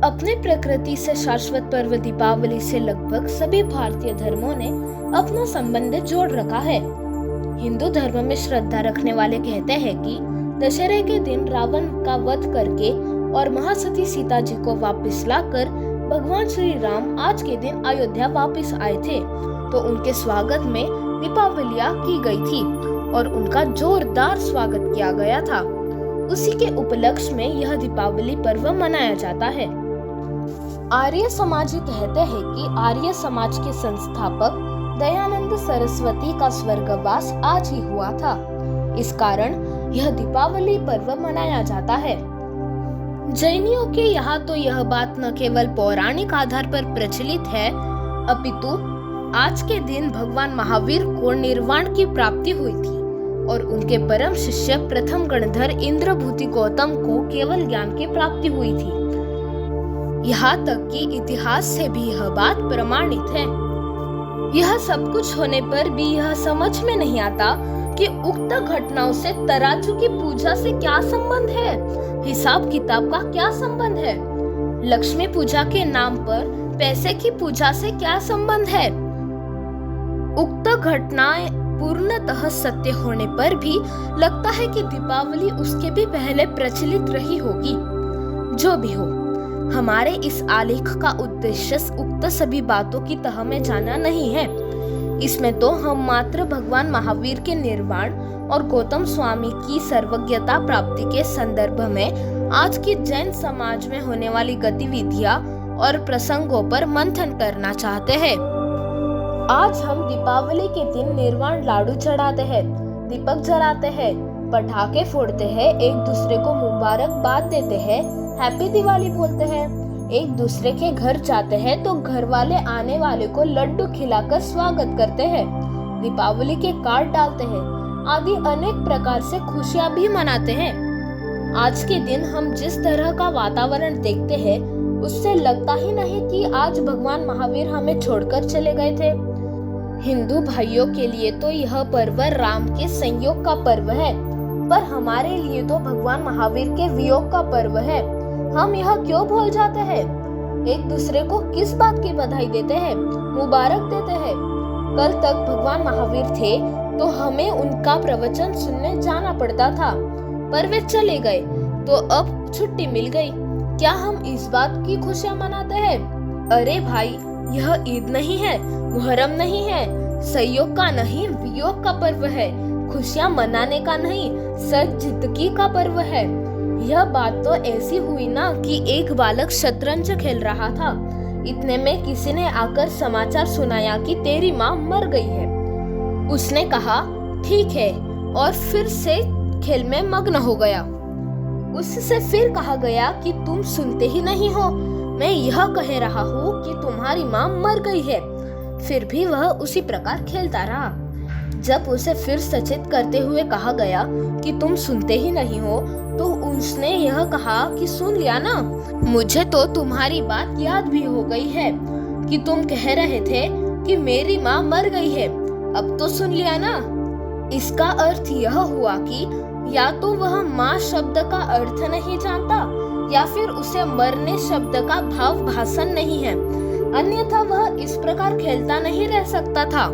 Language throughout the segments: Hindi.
अपने प्रकृति से शाश्वत पर्व दीपावली से लगभग सभी भारतीय धर्मों ने अपना संबंध जोड़ रखा है। हिंदू धर्म में श्रद्धा रखने वाले कहते हैं कि दशहरे के दिन रावण का वध करके और महासती सीता जी को वापस लाकर भगवान श्री राम आज के दिन अयोध्या वापस आए थे, तो उनके स्वागत में दीपावलियां की गई थी और उनका जोरदार स्वागत किया गया था। उसी के उपलक्ष्य में यह दीपावली पर्व मनाया जाता है। आर्य समाज कहते हैं कि आर्य समाज के संस्थापक दयानंद सरस्वती का स्वर्गवास आज ही हुआ था। इस कारण यह दीपावली पर्व मनाया जाता है। जैनियों के यहाँ तो यह बात न केवल पौराणिक आधार पर प्रचलित है, अपितु आज के दिन भगवान महावीर को निर्वाण की प्राप्ति हुई थी और उनके परम शिष्य प्रथम गणधर इंद्रभूति गौतम को केवल ज्ञान की प्राप्ति हुई थी। यहाँ तक कि इतिहास से भी यह बात प्रमाणित है। यह सब कुछ होने पर भी यह समझ में नहीं आता कि उक्त घटनाओं से तराजू की पूजा से क्या संबंध है, हिसाब किताब का क्या संबंध है, लक्ष्मी पूजा के नाम पर पैसे की पूजा से क्या संबंध है। उक्त घटनाएं पूर्णतः सत्य होने पर भी लगता है कि दीपावली उसके भी पहले प्रचलित रही होगी। जो भी हो, हमारे इस आलेख का उद्देश्य उक्त सभी बातों की तह में जाना नहीं है। इसमें तो हम मात्र भगवान महावीर के निर्वाण और गौतम स्वामी की सर्वज्ञता प्राप्ति के संदर्भ में आज की जैन समाज में होने वाली गतिविधियां और प्रसंगों पर मंथन करना चाहते हैं। आज हम दीपावली के दिन निर्वाण लाडू चढ़ाते हैं, दीपक जलाते हैं, पटाखे फोड़ते हैं, एक दूसरे को मुबारकबाद देते हैं, हैप्पी दिवाली बोलते हैं, एक दूसरे के घर जाते हैं तो घर वाले आने वाले को लड्डू खिलाकर स्वागत करते हैं, दीपावली के कार्ड डालते हैं, आदि अनेक प्रकार से खुशियां भी मनाते हैं। आज के दिन हम जिस तरह का वातावरण देखते हैं उससे लगता ही नहीं कि आज भगवान महावीर हमें छोड़कर चले गए थे। हिंदू भाइयों के लिए तो यह पर्व राम के संयोग का पर्व है, पर हमारे लिए तो भगवान महावीर के वियोग का पर्व है। हम यह क्यों भूल जाते हैं? एक दूसरे को किस बात की बधाई देते हैं, मुबारक देते हैं? कल तक भगवान महावीर थे तो हमें उनका प्रवचन सुनने जाना पड़ता था, पर वे चले गए तो अब छुट्टी मिल गई। क्या हम इस बात की खुशियाँ मनाते हैं? अरे भाई, यह ईद नहीं है, मुहर्रम नहीं है, संयोग का नहीं वियोग का पर्व है, खुशियाँ मनाने का नहीं सज्जिदगी का पर्व है। यह बात तो ऐसी हुई ना कि एक बालक शतरंज खेल रहा था, इतने में किसी ने आकर समाचार सुनाया कि तेरी माँ मर गई है। उसने कहा ठीक है और फिर से खेल में मग्न हो गया। उससे फिर कहा गया कि तुम सुनते ही नहीं हो, मैं यह कह रहा हूँ कि तुम्हारी माँ मर गई है। फिर भी वह उसी प्रकार खेलता रहा। जब उसे फिर सचेत करते हुए कहा गया कि तुम सुनते ही नहीं हो, तो उसने यह कहा कि सुन लिया ना, मुझे तो तुम्हारी बात याद भी हो गई है कि तुम कह रहे थे कि मेरी माँ मर गई है, अब तो सुन लिया ना। इसका अर्थ यह हुआ कि या तो वह माँ शब्द का अर्थ नहीं जानता या फिर उसे मरने शब्द का भाव भाषण नहीं है, अन्यथा वह इस प्रकार खेलता नहीं रह सकता था।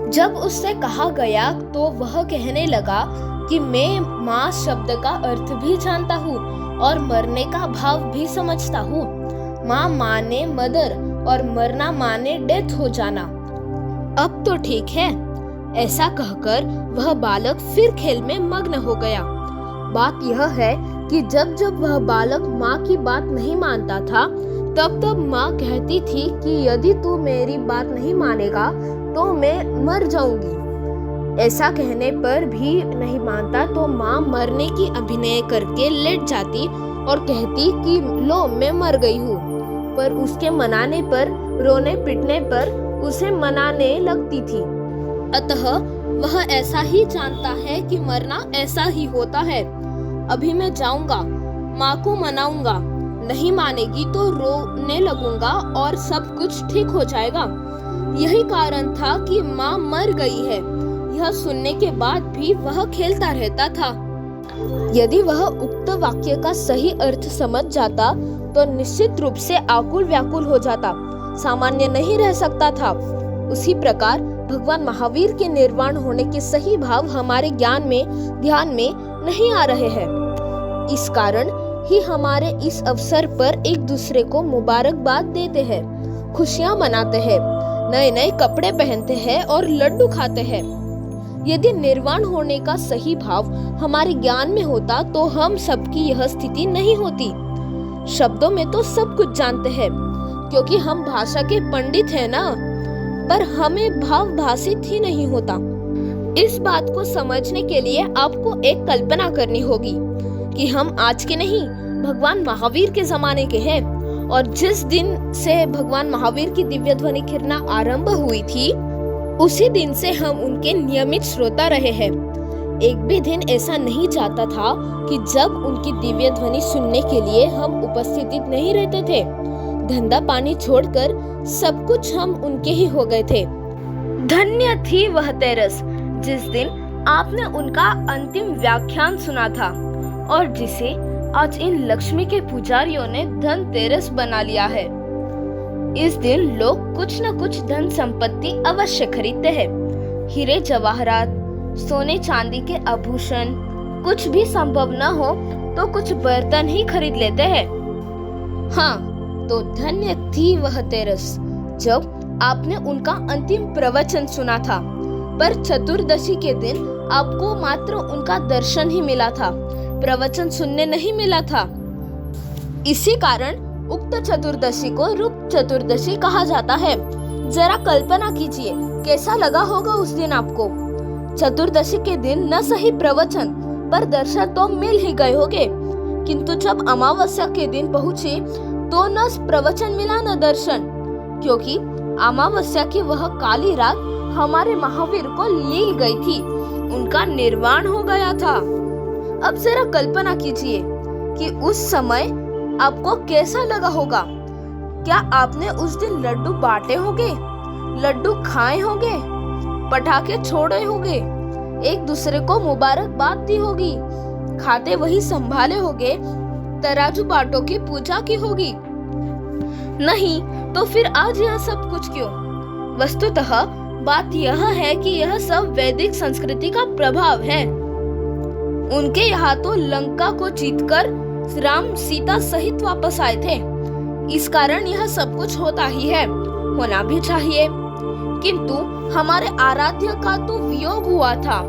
जब उससे कहा गया तो वह कहने लगा कि मैं माँ शब्द का अर्थ भी जानता हूँ और मरने का भाव भी समझता हूँ। माँ माने मदर और मरना माने डेथ हो जाना। अब तो ठीक है। ऐसा कहकर वह बालक फिर खेल में मग्न हो गया। बात यह है कि जब जब वह बालक माँ की बात नहीं मानता था, तब तब माँ कहती थी कि यदि तू मेरी बात नहीं मानेगा तो मैं मर जाऊंगी। ऐसा कहने पर भी नहीं मानता तो माँ मरने की अभिनय करके लेट जाती और कहती कि लो मैं मर गई हूँ, पर उसके मनाने पर, रोने पिटने पर उसे मनाने लगती थी। अतः वह ऐसा ही जानता है कि मरना ऐसा ही होता है। अभी मैं जाऊंगा, माँ को मनाऊंगा, नहीं मानेगी तो रोने लगूंगा और सब कुछ ठीक हो जाएगा। यही कारण था कि माँ मर गई है। यह सुनने के बाद भी वह खेलता रहता था। यदि वह उक्त वाक्य का सही अर्थ समझ जाता तो निश्चित रूप से आकुल व्याकुल हो जाता, सामान्य नहीं रह सकता था। उसी प्रकार भगवान महावीर के निर्वाण होने के सही भाव हमारे ध्यान में नहीं आ रहे हैं। इस कारण ही हमारे इस अवसर पर एक दूसरे को मुबारकबाद देते हैं, खुशियां मनाते हैं, नए नए कपड़े पहनते हैं और लड्डू खाते हैं। यदि निर्वाण होने का सही भाव हमारे ज्ञान में होता तो हम सबकी यह स्थिति नहीं होती। शब्दों में तो सब कुछ जानते हैं क्योंकि हम भाषा के पंडित हैं ना, पर हमें भाव भाषित ही नहीं होता। इस बात को समझने के लिए आपको एक कल्पना करनी होगी कि हम आज के नहीं, भगवान महावीर के जमाने के हैं, और जिस दिन से भगवान महावीर की दिव्य ध्वनि किरणा आरंभ हुई थी उसी दिन से हम उनके नियमित श्रोता रहे हैं। एक भी दिन ऐसा नहीं जाता था कि जब उनकी दिव्य ध्वनि सुनने के लिए हम उपस्थित नहीं रहते थे। धंधा पानी छोड़कर सब कुछ हम उनके ही हो गए थे। धन्य थी वह तेरस जिस दिन आपने उनका अंतिम व्याख्यान सुना था और जिसे आज इन लक्ष्मी के पुजारियों ने धनतेरस बना लिया है। इस दिन लोग कुछ न कुछ धन संपत्ति अवश्य खरीदते हैं। हीरे जवाहरात, सोने चांदी के आभूषण, कुछ भी संभव न हो तो कुछ बर्तन ही खरीद लेते हैं। हाँ, तो धन्य थी वह तेरस जब आपने उनका अंतिम प्रवचन सुना था, पर चतुर्दशी के दिन आपको मात्र उनका दर्शन ही मिला था, प्रवचन सुनने नहीं मिला था। इसी कारण उक्त चतुर्दशी को रूप चतुर्दशी कहा जाता है। जरा कल्पना कीजिए कैसा लगा होगा उस दिन आपको। चतुर्दशी के दिन न सही प्रवचन पर दर्शन तो मिल ही गए होंगे, किंतु जब अमावस्या के दिन पहुँचे तो न प्रवचन मिला न दर्शन, क्योंकि अमावस्या की वह काली रात हमारे महावीर को ली गई थी, उनका निर्वाण हो गया था। अब जरा कल्पना कीजिए कि उस समय आपको कैसा लगा होगा। क्या आपने उस दिन लड्डू बांटे होंगे, लड्डू खाए होंगे, पटाखे छोड़े होंगे, एक दूसरे को मुबारकबाद दी होगी, खाते वही संभाले होंगे, तराजू बाटों की पूजा की होगी। नहीं तो फिर आज यह सब कुछ क्यों? वस्तुतः बात यह है कि यह सब वैदिक संस्कृति का प्रभाव है। उनके यहाँ तो लंका को जीतकर राम सीता सहित वापस आए थे, इस कारण यह सब कुछ होता ही है, होना भी चाहिए। किंतु हमारे आराध्य का तो वियोग हुआ था।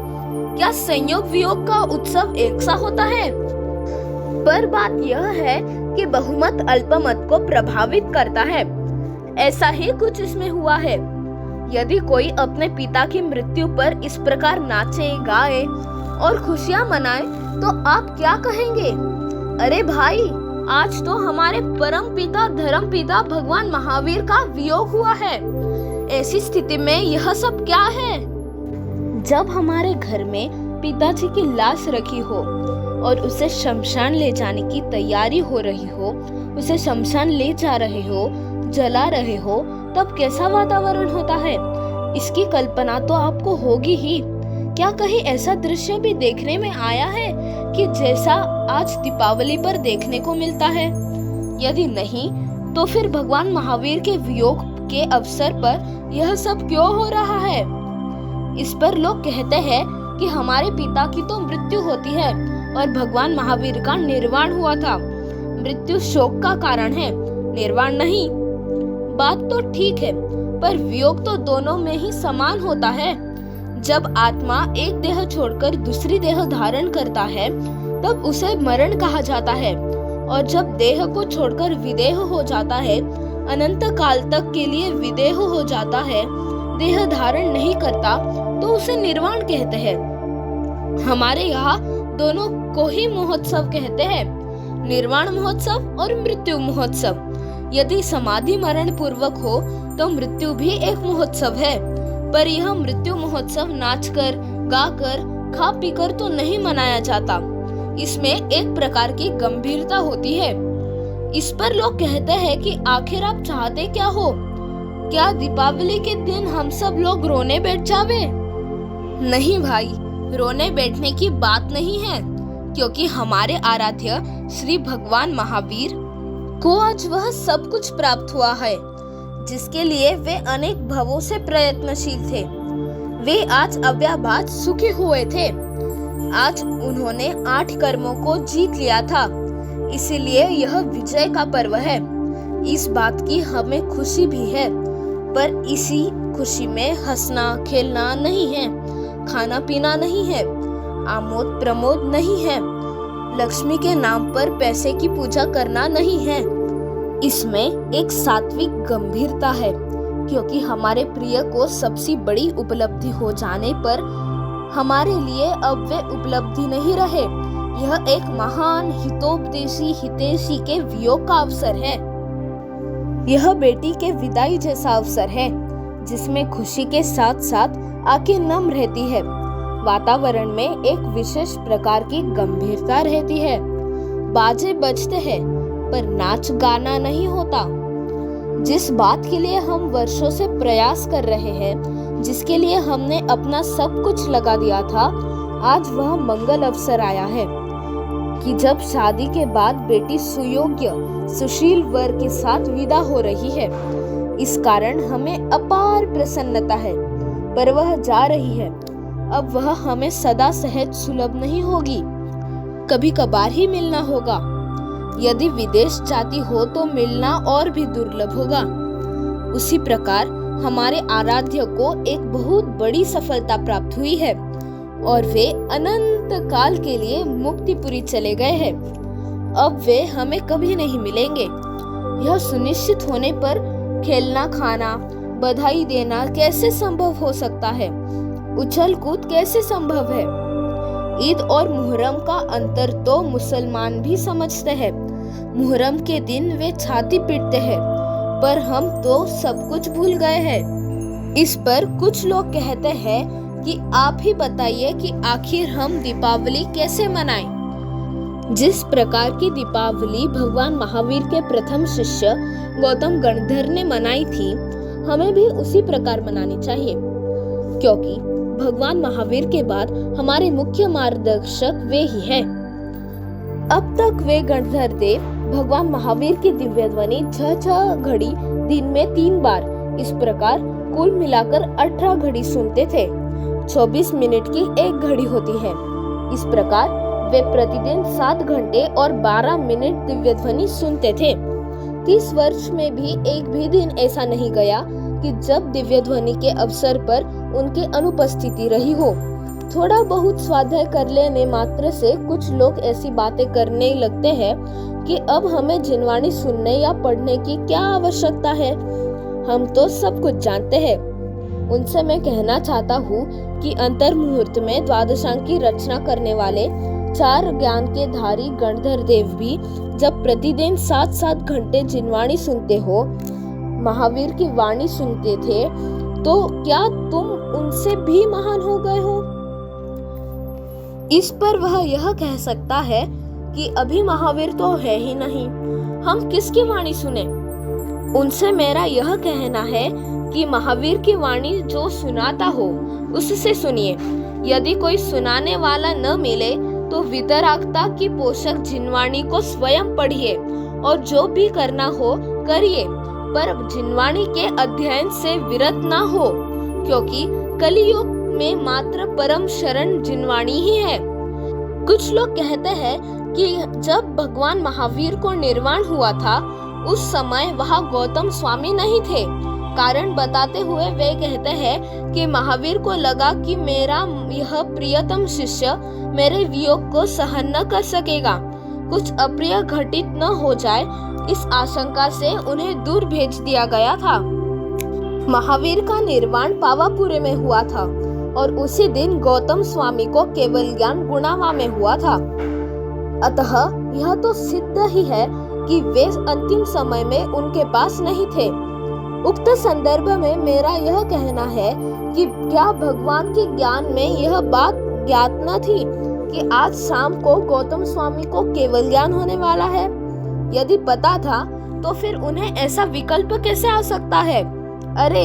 क्या संयोग वियोग का उत्सव एक सा होता है? पर बात यह है कि बहुमत अल्पमत को प्रभावित करता है, ऐसा ही कुछ इसमें हुआ है। यदि कोई अपने पिता की मृत्यु पर इस प्रकार नाचे गाए और खुशियां मनाए तो आप क्या कहेंगे? अरे भाई, आज तो हमारे परम पिता धर्म पिता भगवान महावीर का वियोग हुआ है। ऐसी स्थिति में यह सब क्या है? जब हमारे घर में पिताजी की लाश रखी हो और उसे शमशान ले जाने की तैयारी हो रही हो, उसे शमशान ले जा रहे हो, जला रहे हो, तब कैसा वातावरण होता है इसकी कल्पना तो आपको होगी ही। क्या कहीं ऐसा दृश्य भी देखने में आया है कि जैसा आज दीपावली पर देखने को मिलता है? यदि नहीं तो फिर भगवान महावीर के वियोग के अवसर पर यह सब क्यों हो रहा है? इस पर लोग कहते हैं कि हमारे पिता की तो मृत्यु होती है और भगवान महावीर का निर्वाण हुआ था। मृत्यु शोक का कारण है, निर्वाण नहीं। बात तो ठीक है, पर वियोग तो दोनों में ही समान होता है। जब आत्मा एक देह छोड़कर दूसरी देह धारण करता है तब उसे मरण कहा जाता है, और जब देह को छोड़कर विदेह हो जाता है, अनंत काल तक के लिए विदेह हो जाता है, देह धारण नहीं करता, तो उसे निर्वाण कहते हैं। हमारे यहाँ दोनों को ही महोत्सव कहते हैं, निर्वाण महोत्सव और मृत्यु महोत्सव। यदि समाधि मरण पूर्वक हो तो मृत्यु भी एक महोत्सव है, पर यह मृत्यु महोत्सव नाचकर, गाकर, खा पीकर तो नहीं मनाया जाता। इसमें एक प्रकार की गंभीरता होती है। इस पर लोग कहते हैं कि आखिर आप चाहते क्या हो? क्या दीपावली के दिन हम सब लोग रोने बैठ जावे? नहीं भाई, रोने बैठने की बात नहीं है। क्योंकि हमारे आराध्य श्री भगवान महावीर को आज वह सब कुछ प्राप्त हुआ है जिसके लिए वे अनेक भवों से प्रयत्नशील थे। वे आज अव्याभात सुखी हुए थे। आज उन्होंने 8 कर्मों को जीत लिया था, इसीलिए यह विजय का पर्व है। इस बात की हमें खुशी भी है, पर इसी खुशी में हंसना खेलना नहीं है, खाना पीना नहीं है, आमोद प्रमोद नहीं है, लक्ष्मी के नाम पर पैसे की पूजा करना नहीं है। इसमें एक सात्विक गंभीरता है, क्योंकि हमारे प्रिय को सबसे बड़ी उपलब्धि हो जाने पर हमारे लिए अब वे उपलब्धि नहीं रहे। यह एक महान हितोपदेशी हितैषी के वियोग का अवसर है। यह बेटी के विदाई जैसा अवसर है, जिसमें खुशी के साथ साथ आंखें नम रहती है। वातावरण में एक विशेष प्रकार की गंभीरता रहती है। बाजे बजते हैं, पर नाच गाना नहीं होता। जिस बात के लिए हम वर्षों से प्रयास कर रहे हैं, जिसके लिए हमने अपना सब कुछ लगा दिया था, आज वह मंगल अवसर आया है कि जब शादी के बाद बेटी सुयोग्य सुशील वर के साथ विदा हो रही है। इस कारण हमें अपार प्रसन्नता है, पर वह जा रही है। अब वह हमें सदा सहज सुलभ नहीं होगी, कभी कभार ही मिलना होगा। यदि विदेश जाती हो तो मिलना और भी दुर्लभ होगा। उसी प्रकार हमारे आराध्य को एक बहुत बड़ी सफलता प्राप्त हुई है और वे अनंत काल के लिए मुक्तिपुरी चले गए हैं। अब वे हमें कभी नहीं मिलेंगे। यह सुनिश्चित होने पर खेलना खाना बधाई देना कैसे संभव हो सकता है? उछल कूद कैसे संभव है? ईद और मुहर्रम का अंतर तो मुसलमान भी समझते हैं। मुहर्रम के दिन वे छाती पीटते हैं, पर हम तो सब कुछ भूल गए हैं। इस पर कुछ लोग कहते हैं कि आप ही बताइए कि आखिर हम दीपावली कैसे मनाएं? जिस प्रकार की दीपावली भगवान महावीर के प्रथम शिष्य गौतम गणधर ने मनाई थी, हमें भी उसी प्रकार मनानी चाहिए, क्योंकि भगवान महावीर के बाद हमारे मुख्य मार्गदर्शक वे ही हैं। अब तक वे गणधर देव भगवान महावीर की दिव्य ध्वनि 6 घड़ी दिन में 3 बार, इस प्रकार कुल मिलाकर 18 घड़ी सुनते थे। 24 मिनट की एक घड़ी होती है। इस प्रकार वे प्रतिदिन 7 घंटे और 12 मिनट दिव्य ध्वनि सुनते थे। 30 वर्ष में भी एक भी दिन ऐसा नहीं गया कि जब दिव्य ध्वनि के अवसर पर उनकी अनुपस्थिति रही हो। थोड़ा बहुत स्वाध्याय कर लेने मात्र से कुछ लोग ऐसी बातें करने लगते हैं कि अब हमें जिनवाणी सुनने या पढ़ने की क्या आवश्यकता है, हम तो सब कुछ जानते हैं। उनसे मैं कहना चाहता हूँ कि अंतर मुहूर्त में द्वादशांग की रचना करने वाले 4 ज्ञान के धारी गणधर देव भी जब प्रतिदिन 7-7 घंटे जिनवाणी सुनते हो, महावीर की वाणी सुनते थे, तो क्या तुम उनसे भी महान हो गए हो? इस पर वह यह कह सकता है कि अभी महावीर तो है ही नहीं, हम किसकी वाणी सुने? उनसे मेरा यह कहना है कि महावीर की वाणी जो सुनाता हो उससे सुनिए। यदि कोई सुनाने वाला न मिले तो वितरागता की पोषक जिनवाणी को स्वयं पढ़िए और जो भी करना हो करिए, पर जिनवाणी के अध्ययन से विरत ना हो, क्योंकि कलियुग में मात्र परम शरण जिनवाणी ही है। कुछ लोग कहते हैं कि जब भगवान महावीर को निर्वाण हुआ था उस समय वहाँ गौतम स्वामी नहीं थे। कारण बताते हुए वे कहते हैं कि महावीर को लगा कि मेरा यह प्रियतम शिष्य मेरे वियोग को सहन न कर सकेगा, कुछ अप्रिय घटित न हो जाए, इस आशंका से उन्हें दूर भेज दिया गया था। महावीर का निर्वाण पावापुरी में हुआ था और उसी दिन गौतम स्वामी को केवल ज्ञान गुणावा में हुआ था। अतः यह तो सिद्ध ही है कि वे अंतिम समय में उनके पास नहीं थे। उक्त संदर्भ में मेरा यह कहना है कि क्या भगवान के ज्ञान में यह बात ज्ञात न थी कि आज शाम को गौतम स्वामी को केवल ज्ञान होने वाला है? यदि पता था तो फिर उन्हें ऐसा विकल्प कैसे आ सकता है? अरे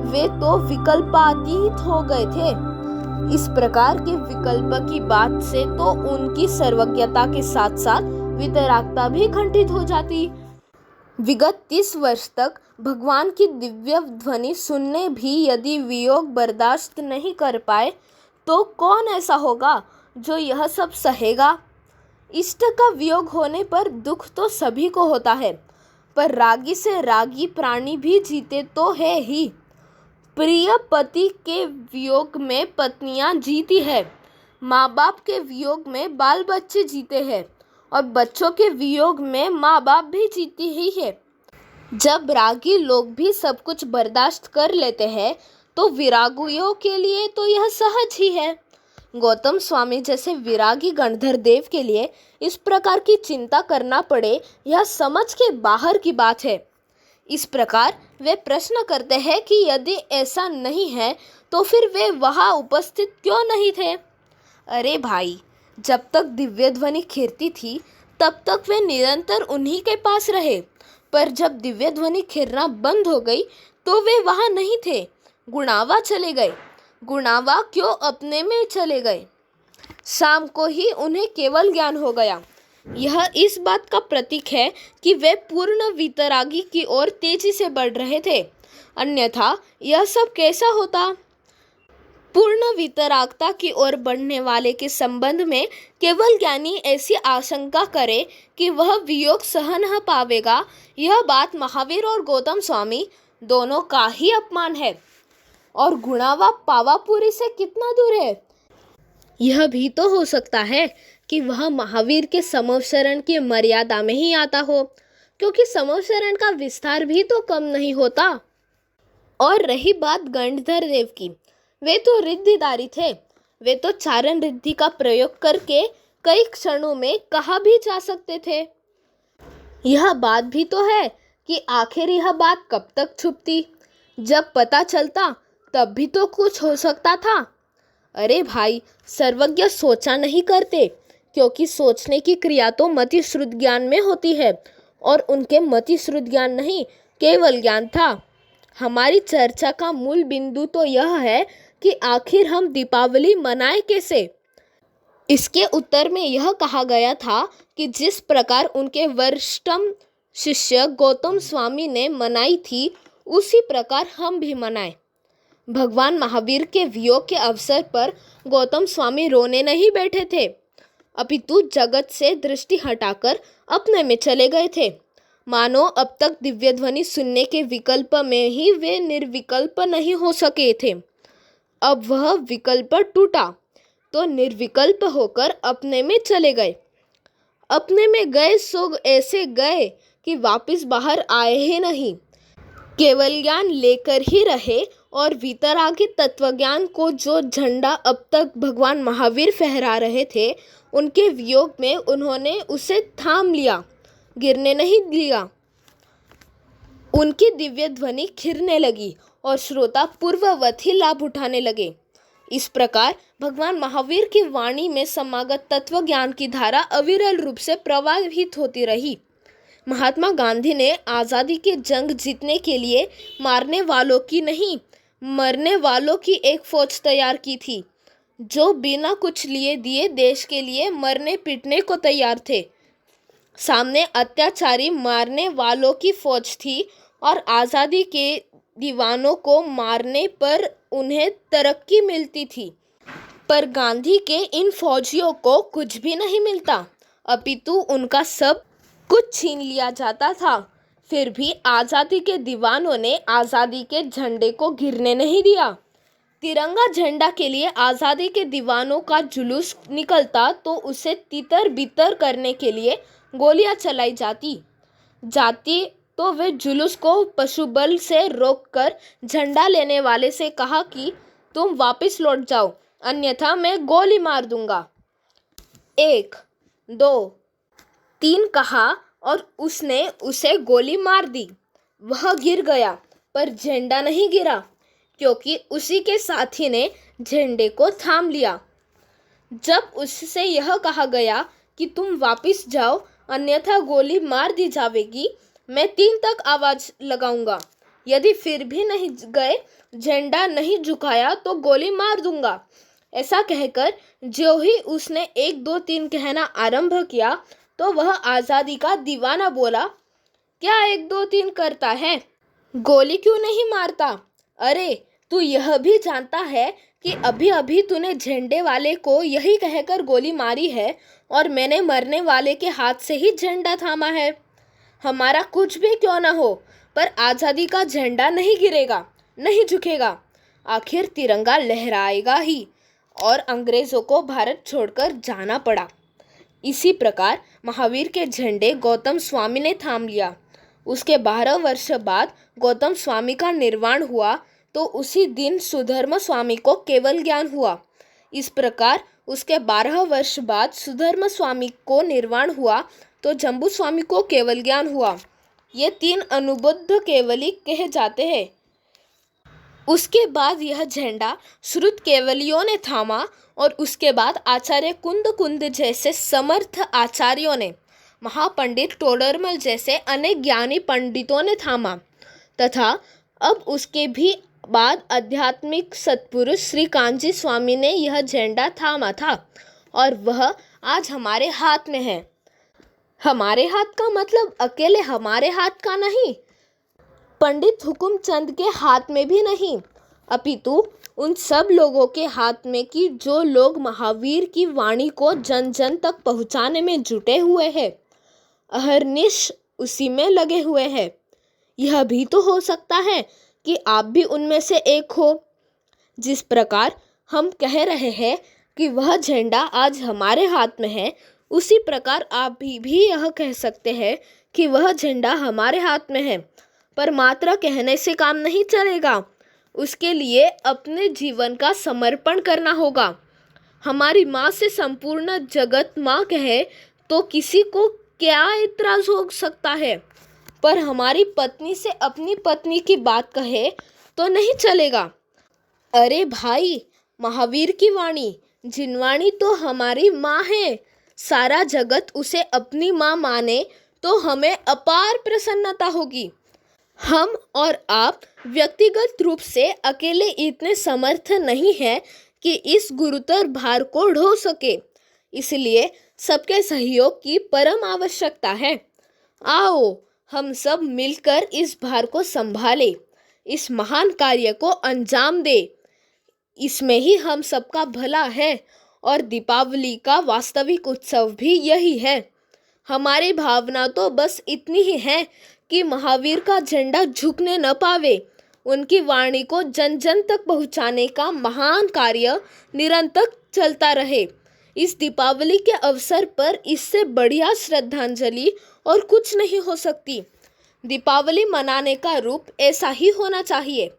वे तो विकल्पातीत हो गए थे। इस प्रकार के विकल्प की बात से तो उनकी सर्वज्ञता के साथ साथ वितरागता भी खंडित हो जाती। विगत 30 वर्ष तक भगवान की दिव्य ध्वनि सुनने भी यदि वियोग बर्दाश्त नहीं कर पाए तो कौन ऐसा होगा जो यह सब सहेगा। इष्ट का वियोग होने पर दुख तो सभी को होता है, पर रागी से रागी प्राणी भी जीते तो है ही। प्रिय पति के वियोग में पत्नियां जीती है, माँ बाप के वियोग में बाल बच्चे जीते हैं और बच्चों के वियोग में माँ बाप भी जीती ही है। जब रागी लोग भी सब कुछ बर्दाश्त कर लेते हैं तो विरागियों के लिए तो यह सहज ही है। गौतम स्वामी जैसे विरागी गणधर देव के लिए इस प्रकार की चिंता करना पड़े, यह समझ के बाहर की बात है। इस प्रकार वे प्रश्न करते हैं कि यदि ऐसा नहीं है तो फिर वे वहाँ उपस्थित क्यों नहीं थे। अरे भाई, जब तक दिव्य ध्वनि खिरती थी तब तक वे निरंतर उन्हीं के पास रहे, पर जब दिव्य ध्वनि खिरना बंद हो गई तो वे वहाँ नहीं थे, गुणावा चले गए। गुणावा क्यों अपने में चले गए। शाम को ही उन्हें केवल ज्ञान हो गया। यह इस बात का प्रतीक है कि वे पूर्ण वितरागी की ओर तेजी से बढ़ रहे थे, अन्यथा यह सब कैसा होता। पूर्ण वितरागता की ओर बढ़ने वाले के संबंध में केवल ज्ञानी ऐसी आशंका करे कि वह वियोग सह न पावेगा, यह बात महावीर और गौतम स्वामी दोनों का ही अपमान है। और गुणावा पावापुरी से कितना दूर है। यह भी तो हो सकता है कि वह महावीर के समवशरण की मर्यादा में ही आता हो, क्योंकि समवशरण का विस्तार भी तो कम नहीं होता। और रही बात गणधर देव की, वे तो रिद्धिदारी थे। वे तो चारण रिद्धि का प्रयोग करके कई क्षणों में कहा भी जा सकते थे। यह बात भी तो है कि आखिर यह बात कब तक छुपती। जब पता चलता तब भी तो कुछ हो सकता था। अरे भाई, सर्वज्ञ सोचा नहीं करते, क्योंकि सोचने की क्रिया तो मति श्रुत ज्ञान में होती है, और उनके मति श्रुत ज्ञान नहीं, केवल ज्ञान था। हमारी चर्चा का मूल बिंदु तो यह है कि आखिर हम दीपावली मनाएं कैसे। इसके उत्तर में यह कहा गया था कि जिस प्रकार उनके वरिष्ठतम शिष्य गौतम स्वामी ने मनाई थी, उसी प्रकार हम भी मनाएं। भगवान महावीर के वियोग के अवसर पर गौतम स्वामी रोने नहीं बैठे थे, अपितु जगत से दृष्टि हटाकर अपने में चले गए थे। मानो अब तक दिव्य ध्वनि सुनने के विकल्प में ही वे निर्विकल्प नहीं हो सके थे। अब वह विकल्प टूटा तो निर्विकल्प होकर अपने में चले गए। अपने में गए सो ऐसे गए कि वापस बाहर आए ही नहीं, केवल ज्ञान लेकर ही रहे। और वितरागी तत्वज्ञान को जो झंडा अब तक भगवान महावीर फहरा रहे थे, उनके वियोग में उन्होंने उसे थाम लिया, गिरने नहीं दिया। उनकी दिव्य ध्वनि खिरने लगी और श्रोता पूर्ववत ही लाभ उठाने लगे। इस प्रकार भगवान महावीर की वाणी में समागत तत्व ज्ञान की धारा अविरल रूप से प्रवाहित होती रही। महात्मा गांधी ने आज़ादी की जंग जीतने के लिए मारने वालों की नहीं, मरने वालों की एक फौज तैयार की थी, जो बिना कुछ लिए दिए देश के लिए मरने पीटने को तैयार थे। सामने अत्याचारी मारने वालों की फौज थी और आज़ादी के दीवानों को मारने पर उन्हें तरक्की मिलती थी। पर गांधी के इन फौजियों को कुछ भी नहीं मिलता, अपितु उनका सब कुछ छीन लिया जाता था। फिर भी आज़ादी के दीवानों ने आज़ादी के झंडे को गिरने नहीं दिया। तिरंगा झंडा के लिए आज़ादी के दीवानों का जुलूस निकलता तो उसे तितर बितर करने के लिए गोलियां चलाई जाती तो वे जुलूस को पशुबल से रोककर झंडा लेने वाले से कहा कि तुम वापस लौट जाओ, अन्यथा मैं गोली मार दूंगा। 1, 2, 3 कहा और उसने उसे गोली मार दी। वह गिर गया, पर झंडा नहीं गिरा, क्योंकि उसी के साथी ने झंडे को थाम लिया। जब उससे यह कहा गया कि तुम वापस जाओ, अन्यथा गोली मार दी जाएगी, मैं 3 तक आवाज लगाऊंगा। यदि फिर भी नहीं गए, झंडा नहीं झुकाया तो गोली मार दूंगा। ऐसा कहकर जो ही उसने 1 2 3 कहना आरंभ किया तो वह आजादी का दीवाना बोला, क्या 1 2 3 करता है, गोली क्यों नहीं मारता? अरे तू यह भी जानता है कि अभी अभी तूने झंडे वाले को यही कहकर गोली मारी है और मैंने मरने वाले के हाथ से ही झंडा थामा है। हमारा कुछ भी क्यों ना हो, पर आज़ादी का झंडा नहीं गिरेगा, नहीं झुकेगा। आखिर तिरंगा लहराएगा ही। और अंग्रेज़ों को भारत छोड़कर जाना पड़ा। इसी प्रकार महावीर के झंडे गौतम स्वामी ने थाम लिया। उसके 12 वर्ष बाद गौतम स्वामी का निर्वाण हुआ तो उसी दिन सुधर्म स्वामी को केवल ज्ञान हुआ। इस प्रकार उसके 12 वर्ष बाद सुधर्म स्वामी को निर्वाण हुआ तो जम्बू स्वामी को केवल ज्ञान हुआ। ये 3 अनुबद्ध केवली कहे जाते हैं। उसके बाद यह झंडा श्रुत केवलियों ने थामा और उसके बाद आचार्य कुंद कुंद जैसे समर्थ आचार्यों ने, महापंडित टोडरमल जैसे अनेक ज्ञानी पंडितों ने थामा तथा अब उसके भी बाद आध्यात्मिक सत्पुरुष श्री कांजी स्वामी ने यह झंडा थामा था और वह आज हमारे हाथ में है। हमारे हाथ का मतलब अकेले हमारे हाथ का नहीं, पंडित हुकुमचंद के हाथ में भी नहीं, अपितु उन सब लोगों के हाथ में कि जो लोग महावीर की वाणी को जन जन तक पहुंचाने में जुटे हुए हैं, अहर्निश उसी में लगे हुए हैं। यह भी तो हो सकता है कि आप भी उनमें से एक हो। जिस प्रकार हम कह रहे हैं कि वह झंडा आज हमारे हाथ में है, उसी प्रकार आप भी यह कह सकते हैं कि वह झंडा हमारे हाथ में है। पर मात्र कहने से काम नहीं चलेगा, उसके लिए अपने जीवन का समर्पण करना होगा। हमारी माँ से संपूर्ण जगत माँ कहे तो किसी को क्या इतराज हो सकता है, पर हमारी पत्नी से अपनी पत्नी की बात कहे तो नहीं चलेगा। अरे भाई, महावीर की वाणी जिनवाणी तो हमारी माँ है। सारा जगत उसे अपनी माँ माने तो हमें अपार प्रसन्नता होगी। हम और आप व्यक्तिगत रूप से अकेले इतने समर्थ नहीं हैं कि इस गुरुतर भार को ढो सके, इसलिए सबके सहयोग की परम आवश्यकता है। आओ हम सब मिलकर इस भार को संभालें, इस महान कार्य को अंजाम दें। इसमें ही हम सबका भला है और दीपावली का वास्तविक उत्सव भी यही है। हमारी भावना तो बस इतनी ही है कि महावीर का झंडा झुकने न पावे, उनकी वाणी को जन जन तक पहुंचाने का महान कार्य निरंतर चलता रहे। इस दीपावली के अवसर पर इससे बढ़िया श्रद्धांजलि और कुछ नहीं हो सकती। दीपावली मनाने का रूप ऐसा ही होना चाहिए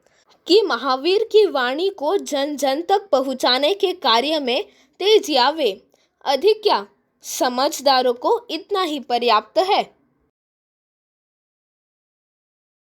कि महावीर की वाणी को जन जन तक पहुंचाने के कार्य में तेजी आवे। अधिक क्या, समझदारों को इतना ही पर्याप्त है।